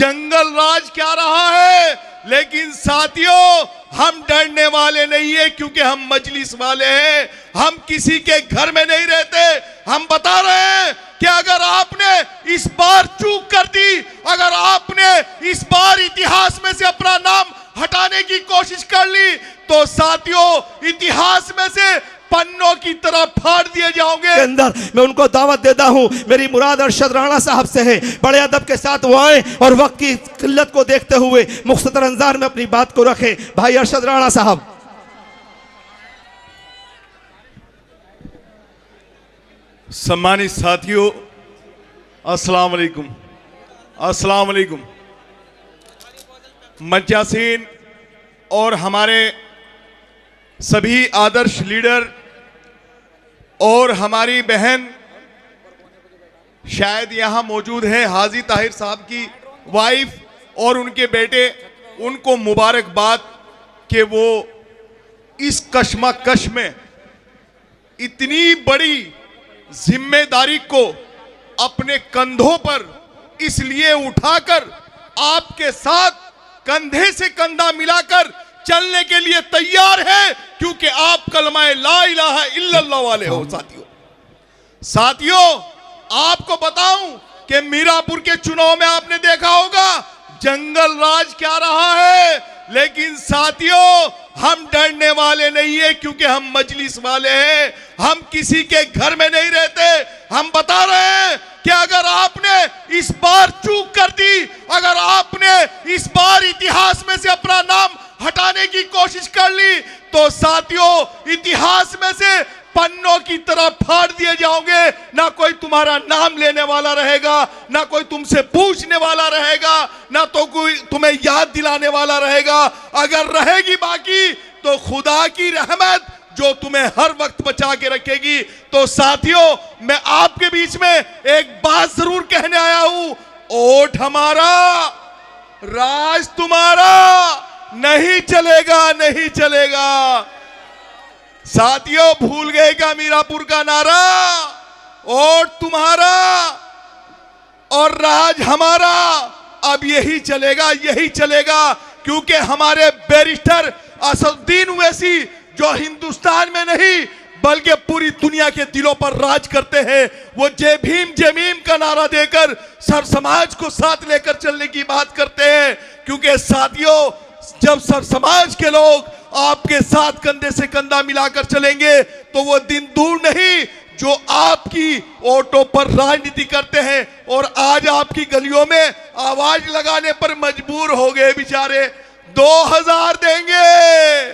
जंगल राज क्या रहा है, लेकिन साथियों हम डरने वाले नहीं है, क्योंकि हम मजलिस वाले हैं। हम किसी के घर में नहीं रहते। हम बता रहे हैं कि अगर आपने इस बार चूक कर दी, अगर आपने इस बार इतिहास में से अपना नाम हटाने की कोशिश कर ली, तो साथियों इतिहास में से पन्नों की तरह फाड़ दिए जाओगे। अंदर मैं उनको दावत देता हूं, मेरी मुराद अरशद राणा साहब से है, बड़े अदब के साथ वो आए और वक्त की किल्लत को देखते हुए मुख्तसर अंदाज में अपनी बात को रखे। भाई अरशद राणा साहब। सम्मानित साथियों, अस्सलाम वालेकुम, अस्सलाम वालेकुम। मज्जासीन और हमारे सभी आदर्श लीडर और हमारी बहन शायद यहाँ मौजूद है, हाजी ताहिर साहब की वाइफ और उनके बेटे, उनको मुबारकबाद कि वो इस कश्मकश में इतनी बड़ी जिम्मेदारी को अपने कंधों पर इसलिए उठाकर आपके साथ कंधे से कंधा मिलाकर चलने के लिए तैयार है, क्योंकि आप कलमाए ला इलाहा इल्लल्लाह वाले हो। साथियों आपको बताऊं कि मीरापुर के चुनाव में आपने देखा होगा जंगल राज क्या रहा है, लेकिन साथियों हम डरने वाले नहीं है, क्योंकि हम मजलिस वाले हैं। हम किसी के घर में नहीं रहते। हम बता रहे हैं कि अगर आपने इस बार चूक कर दी, अगर आपने इस बार इतिहास में से अपना नाम हटाने की कोशिश कर ली, तो साथियों इतिहास में से पन्नों की तरह फाड़ दिए जाओगे। ना कोई तुम्हारा नाम लेने वाला रहेगा, ना कोई तुमसे पूछने वाला रहेगा, ना तो कोई तुम्हें याद दिलाने वाला रहेगा। अगर रहेगी बाकी तो खुदा की रहमत जो तुम्हें हर वक्त बचा के रखेगी। तो साथियों मैं आपके बीच में एक बात जरूर कहने आया हूं, वोट हमारा, राज तुम्हारा, नहीं चलेगा, नहीं चलेगा। साथियों भूल गए क्या मीरापुर का नारा? वोट तुम्हारा और राज हमारा। अब यही चलेगा, यही चलेगा, क्योंकि हमारे बैरिस्टर असदुद्दीन ओवैसी जो हिंदुस्तान में नहीं बल्कि पूरी दुनिया के दिलों पर राज करते हैं, वो जय भीम जय भीम का नारा देकर सर समाज को साथ लेकर चलने की बात करते हैं। क्योंकि साथियों जब सर समाज के लोग आपके साथ कंधे से कंधा मिलाकर चलेंगे, तो वो दिन दूर नहीं जो आपकी वोटों पर राजनीति करते हैं और आज आपकी गलियों में आवाज लगाने पर मजबूर हो गए बेचारे। 2000 देंगे,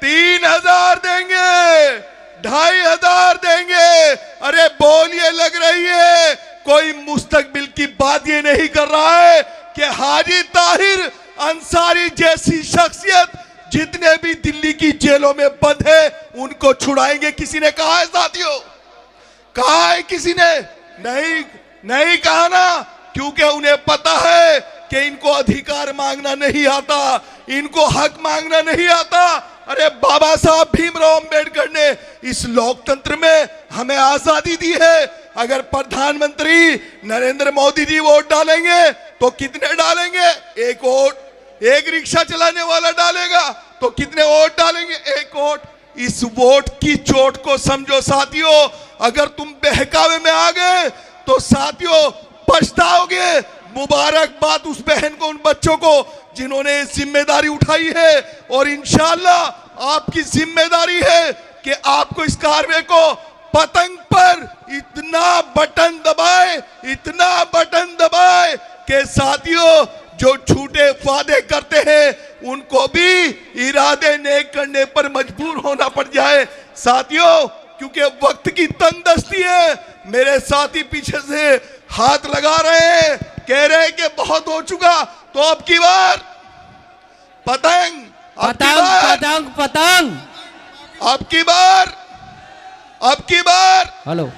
3000 देंगे, 2500 देंगे। अरे बोलिए, लग रही है कोई मुस्तकबिल की बात ये नहीं कर रहा है कि हाजी ताहिर अंसारी जैसी शख्सियत जितने भी दिल्ली की जेलों में बंद है उनको छुड़ाएंगे। किसी ने कहा है साथियों? कहा है किसी ने? नहीं, नहीं कहा ना, क्योंकि उन्हें पता है कि इनको अधिकार मांगना नहीं आता, इनको हक मांगना नहीं आता। अरे बाबा साहब भीमराव अंबेडकर ने इस लोकतंत्र में हमें आजादी दी है। अगर प्रधानमंत्री नरेंद्र मोदी जी वोट डालेंगे तो कितने डालेंगे? एक वोट। एक रिक्शा चलाने वाला डालेगा तो कितने वोट डालेंगे? एक वोट। इस वोट की चोट को समझो साथियों। अगर तुम बहकावे में आ गए तो साथियों पछताओगे। मुबारकबाद उस बहन को, उन बच्चों को जिन्होंने जिम्मेदारी उठाई है, और इंशाअल्लाह आपकी जिम्मेदारी है कि आपको इस कारवे को पतंग पर इतना बटन दबाए, इतना बटन दबाए कि साथियों जो झूठे वादे करते हैं उनको भी इरादे नेक करने पर मजबूर होना पड़ जाए साथियों। क्योंकि वक्त की तंगदस्ती है। मेरे साथी पीछे से हाथ लगा रहे हैं, कह रहे हैं कि बहुत हो चुका, तो अब की बार पतंग, पतंग पतंग पतंग, अब की बार हेलो